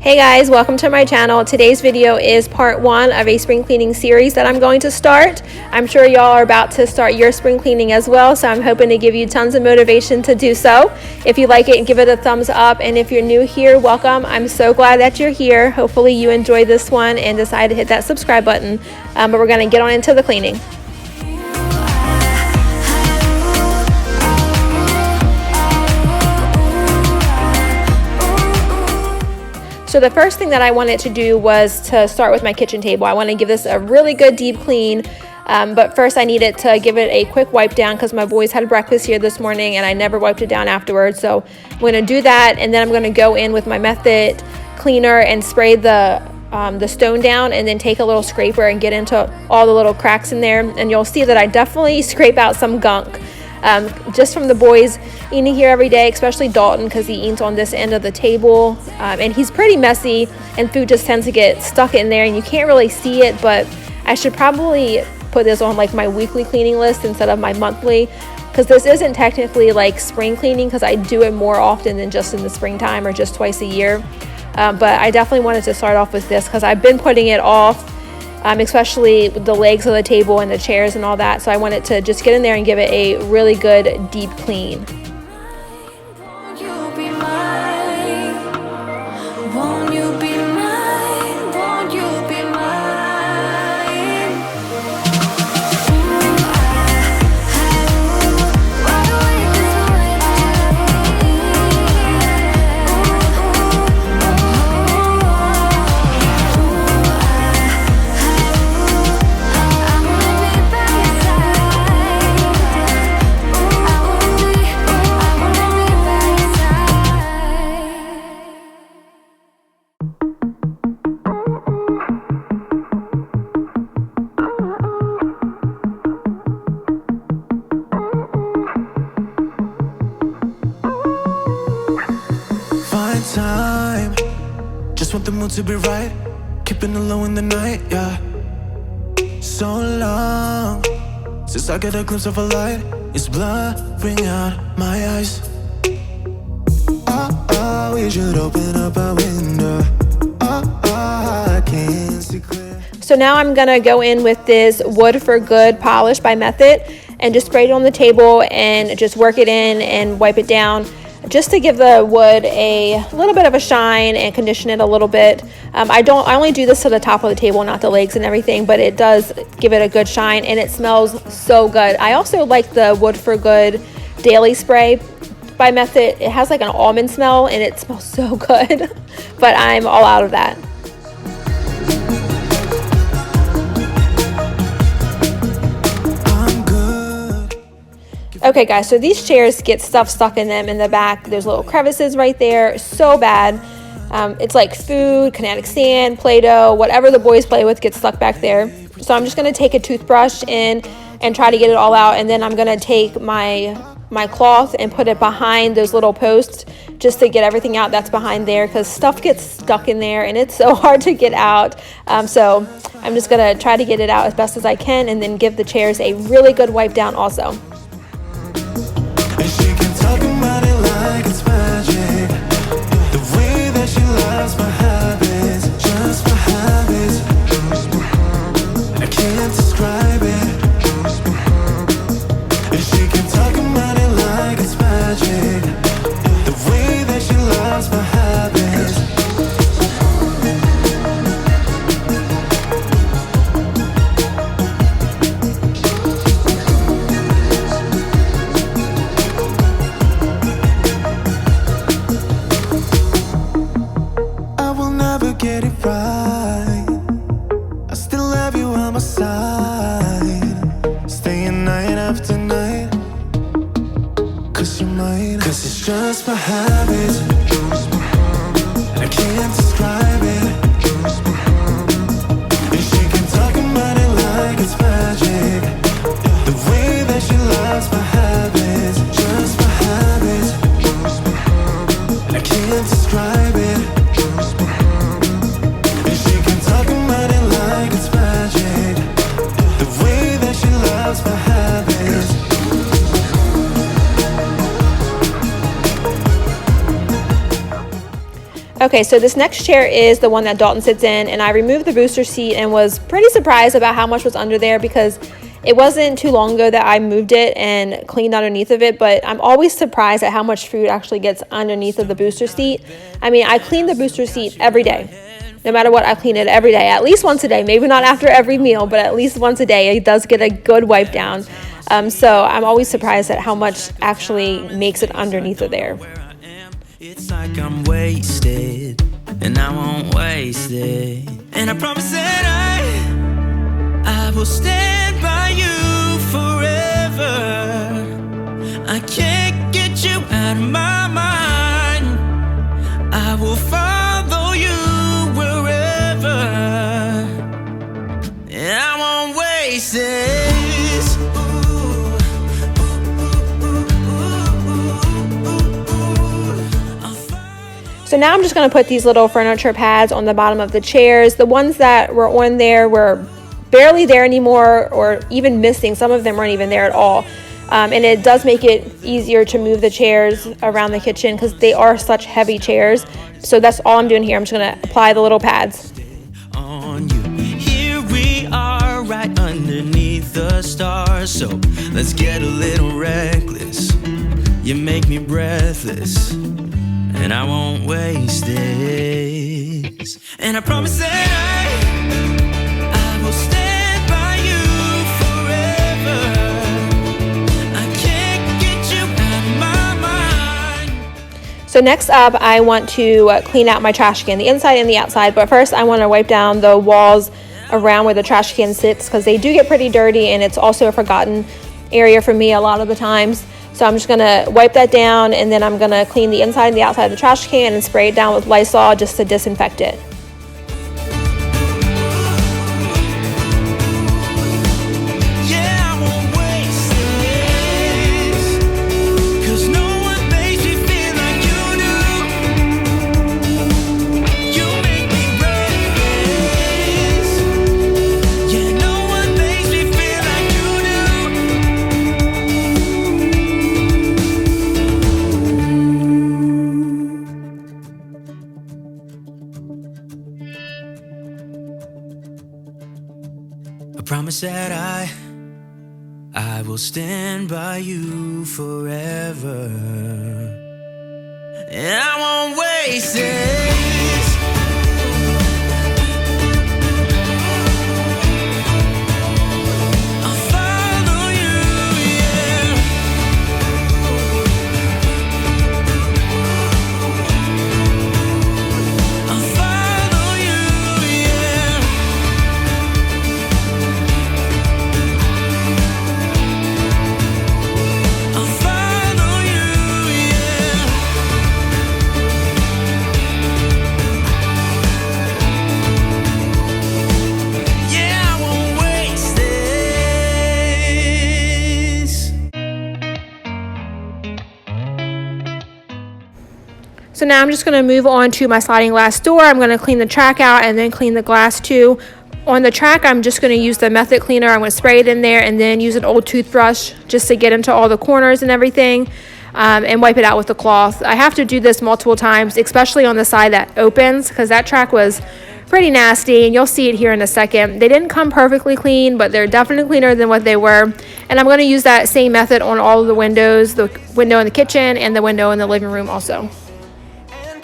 Hey guys, welcome to my channel. Today's video is part one of a spring cleaning series that I'm going to start. I'm sure y'all are about to start your spring cleaning as well, so I'm hoping to give you tons of motivation to do so. If you like it, give it a thumbs up, and if you're new here, welcome. I'm so glad that you're here. Hopefully you enjoyed this one and decide to hit that subscribe button, but we're going to get on into the cleaning. So the first thing that I wanted to do was to start with my kitchen table. I want to give this a really good deep clean, but first I needed to give it a quick wipe down because my boys had breakfast here this morning and I never wiped it down afterwards. So I'm going to do that, and then I'm going to go in with my method cleaner and spray the stone down, and then take a little scraper and get into all the little cracks in there, and you'll see that I definitely scrape out some gunk. Just from the boys eating here every day, especially Dalton because he eats on this end of the table, and he's pretty messy and food just tends to get stuck in there and you can't really see it. But I should probably put this on like my weekly cleaning list instead of my monthly, because this isn't technically like spring cleaning because I do it more often than just in the springtime or just twice a year. But I definitely wanted to start off with this because I've been putting it off, especially with the legs of the table and the chairs and all that. So I wanted to just get in there and give it a really good deep clean. Time, just want the mood to be right, keeping it low in the night, yeah. So long since I get a glimpse of a light, it's blurring out my eyes. We should open up a window. I can't see clear. So now I'm gonna go in with this Wood for Good polish by Method and just spray it on the table and just work it in and wipe it down, just to give the wood a little bit of a shine and condition it a little bit. I only do this to the top of the table, not the legs and everything, but it does give it a good shine and it smells so good. I also like the Wood for Good Daily Spray by Method. It has like an almond smell and it smells so good, but I'm all out of that. Okay guys, so these chairs get stuff stuck in them in the back. There's little crevices right there, so bad. It's like food, kinetic sand, Play-Doh, whatever the boys play with gets stuck back there. So I'm just gonna take a toothbrush in and try to get it all out, and then I'm gonna take my cloth and put it behind those little posts just to get everything out that's behind there, because stuff gets stuck in there and it's so hard to get out. So I'm just gonna try to get it out as best as I can and then give the chairs a really good wipe down also. And she can talk about it like it's magic. The way that she loves my habits, just my habits. I can't describe it. And she can talk about it like it's magic. The way that she loves my habits. Get it right. I still have you on my side, staying night after night, cause you're mine. Cause it's just my habits, and I can't describe it. And she can talk about it like it's magic. The way that she loves my habits, just my habits, and I can't describe it. My habits. Okay, so this next chair is the one that Dalton sits in, and I removed the booster seat and was pretty surprised about how much was under there because it wasn't too long ago that I moved it and cleaned underneath of it, but I'm always surprised at how much food actually gets underneath of the booster seat. I mean, I clean the booster seat every day. No matter what, I clean it every day, at least once a day. Maybe not after every meal, but at least once a day. It does get a good wipe down. So I'm always surprised at how much actually makes it underneath of there. It's like I'm wasted, and I won't waste it. And I promise that I will stand by you forever. I can't get you out of my mind. I will follow you wherever, and I won't waste this. So now I'm just going to put these little furniture pads on the bottom of the chairs. The ones that were on there were barely there anymore, or even missing. Some of them weren't even there at all. And it does make it easier to move the chairs around the kitchen because they are such heavy chairs. So that's all I'm doing here. I'm just going to apply the little pads. On you. Here we are right underneath the stars. So let's get a little reckless. You make me breathless, and I won't waste this. And I promise that I will stand by you forever. I can't get you out of my mind. So next up, I want to clean out my trash can, the inside and the outside. But first, I want to wipe down the walls around where the trash can sits because they do get pretty dirty, and it's also a forgotten area for me a lot of the times. So I'm just going to wipe that down, and then I'm going to clean the inside and the outside of the trash can and spray it down with Lysol just to disinfect it. Promise that I will stand by you forever, and I won't waste this. I'll follow you, yeah. I'll follow you, yeah. So now I'm just going to move on to my sliding glass door. I'm going to clean the track out and then clean the glass too. On the track, I'm just going to use the method cleaner. I'm going to spray it in there and then use an old toothbrush just to get into all the corners and everything, and wipe it out with the cloth. I have to do this multiple times, especially on the side that opens, because that track was pretty nasty, and you'll see it here in a second. They didn't come perfectly clean, but they're definitely cleaner than what they were. And I'm going to use that same method on all of the windows, the window in the kitchen and the window in the living room also.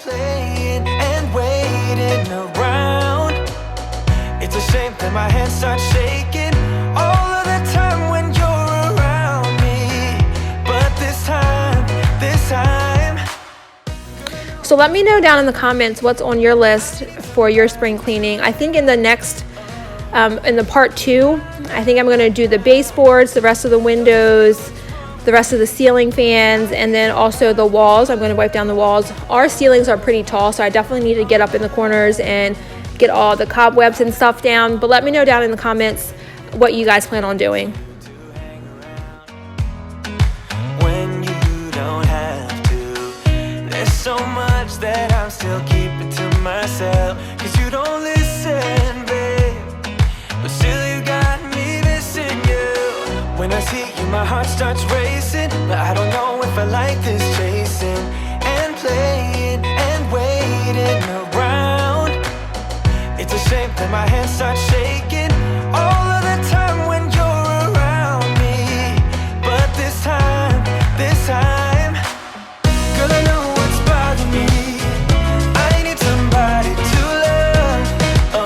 Playing and waiting around. It's a shame that my hands start shaking all of the time when you're around me. But this time. So let me know down in the comments what's on your list for your spring cleaning. I think in the next, in the part 2, I think I'm going to do the baseboards, the rest of the windows, the rest of the ceiling fans, and then also the walls. I'm going to wipe down the walls. Our ceilings are pretty tall, so I definitely need to get up in the corners and get all the cobwebs and stuff down. But let me know down in the comments what you guys plan on doing. When you don't have to, there's so much that I'm still keeping to myself, 'cause you don't listen, babe, but still you got me missing you. When I see you, my heart starts racing, but I don't know if I like this chasing and playing and waiting around. then my hands start shaking all of the time when you're around me. But this time, girl, I know what's bothering me. I need somebody to love. Oh,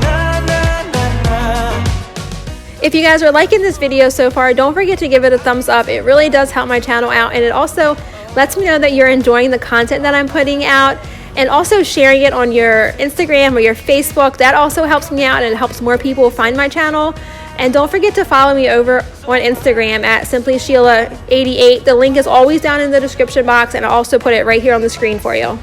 nah, nah, nah, nah. If you guys are liking this video so far, don't forget to give it a thumbs up. It really does help my channel out, and it also lets me know that you're enjoying the content that I'm putting out. And also sharing it on your Instagram or your Facebook, that also helps me out and it helps more people find my channel. And don't forget to follow me over on Instagram at simplysheila88. The link is always down in the description box, and I'll also put it right here on the screen for you.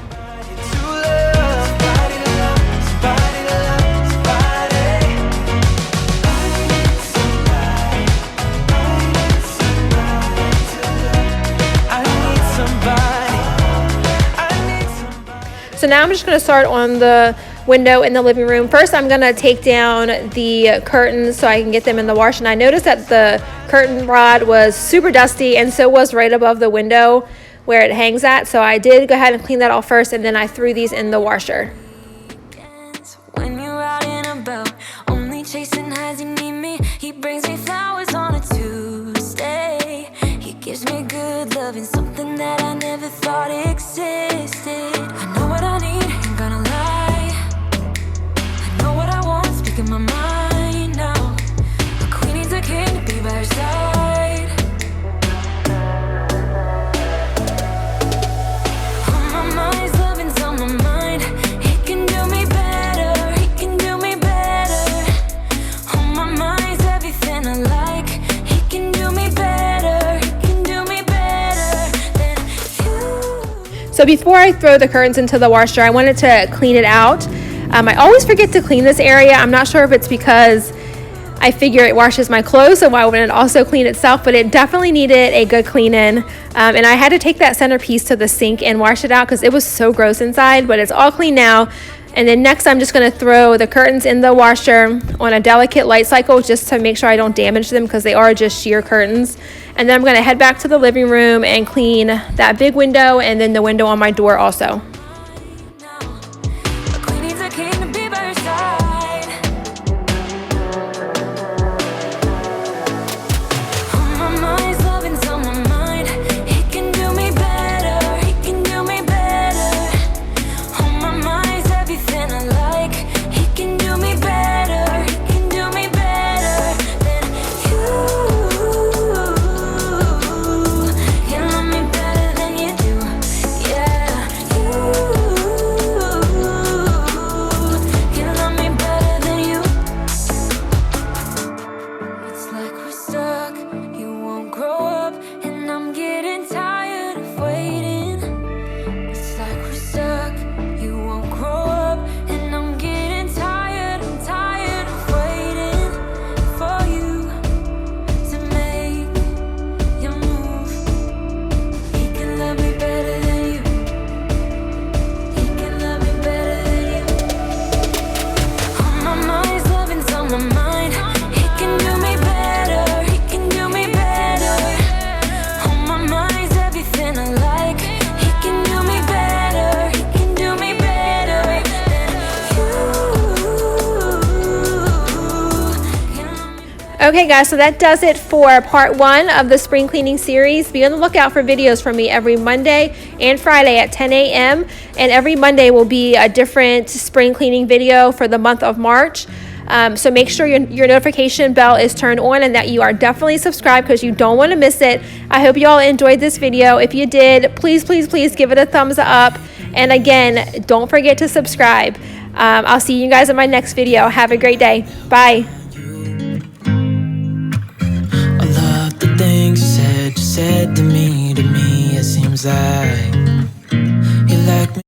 So now I'm just going to start on the window in the living room. First, I'm going to take down the curtains so I can get them in the wash. And I noticed that the curtain rod was super dusty, and so was right above the window where it hangs at. So I did go ahead and clean that off first, and then I threw these in the washer. When you're out and about, only chasing highs, you need me. He brings me flowers on a Tuesday. He gives me good love and something that I never thought existed. I know what I need, ain't gonna lie. I know what I want, speaking my mind now. A queen needs a king to be by her side. On my mind's loving's on my mind. He can do me better, he can do me better. On my mind's everything I like. He can do me better, he can do me better than you. So before I throw the curtains into the washer, I wanted to clean it out. I always forget to clean this area. I'm not sure if it's because I figure it washes my clothes, so why wouldn't it also clean itself? But it definitely needed a good cleaning. And I had to take that centerpiece to the sink and wash it out because it was so gross inside, but it's all clean now. And then next I'm just going to throw the curtains in the washer on a delicate light cycle just to make sure I don't damage them because they are just sheer curtains. And then I'm going to head back to the living room and clean that big window and then the window on my door also. A queen needs a king to be by her side. On my mind's loving's on my mind. He can do me better, he can do me better. On my mind's everything I like. He can do me better, he can do me better than you. You love me better than you do, yeah. You love me better than you. It's like we're stuck, you won't grow up, and I'm getting tired of waiting. It's like we're stuck, you won't grow up, and I'm getting tired, I'm tired of waiting for you to make your move. He can love me better than you. He can love me better than you. On my mind's loving's on my mind. He can do me better, he can do me better. On my mind's everything I like. He can do me better, he can do me better than you. Okay guys, so that does it for part 1 of the spring cleaning series. Be on the lookout for videos from me every Monday and Friday at 10 a.m. And every Monday will be a different spring cleaning video for the month of March. So make sure your notification bell is turned on and that you are definitely subscribed because you don't want to miss it. I hope you all enjoyed this video. If you did, please, please, please give it a thumbs up. And again, don't forget to subscribe. I'll see you guys in my next video. Have a great day. Bye. All of the things you said to me, it seems like